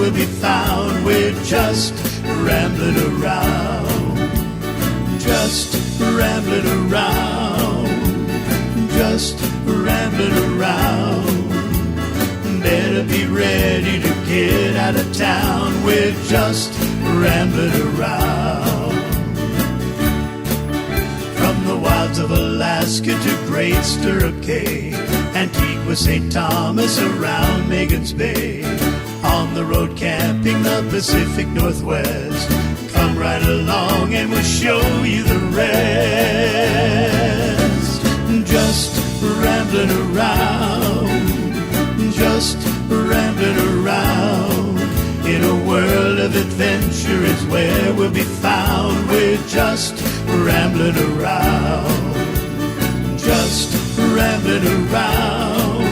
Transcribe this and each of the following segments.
we'll be found. We're just rambling around. Just rambling around. Just rambling around. Better be ready to get out of town. We're just rambling around. From the wilds of Alaska to Great Stirrup Cay, Antigua, St. Thomas, around Magens Bay. On the road camping the Pacific Northwest. Come right along and we'll show you the rest. Just rambling around. Just rambling around. In a world of adventure is where we'll be found. We're just rambling around. Just rambling around.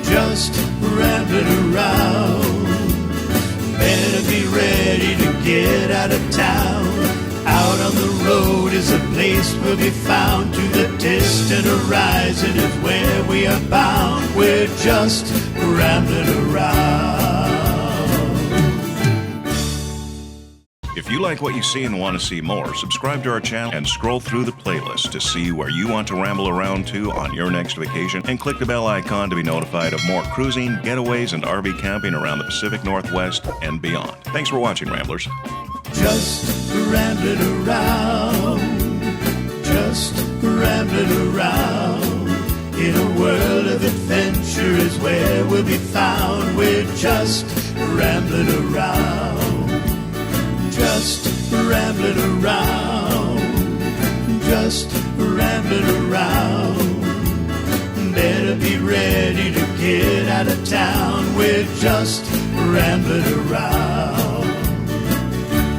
Just rambling around. Better be ready to get out of town. Out on the road is a place we'll be found. To the distant horizon is where we are bound. We're just rambling around. If you like what you see and want to see more, subscribe to our channel and scroll through the playlist to see where you want to ramble around to on your next vacation, and click the bell icon to be notified of more cruising, getaways, and RV camping around the Pacific Northwest and beyond. Thanks for watching, Ramblers. Just rambling around. Just rambling around. In a world of adventure is where we'll be found. We're just rambling around. Just rambling around. Just rambling around. Better be ready to get out of town. We're just rambling around.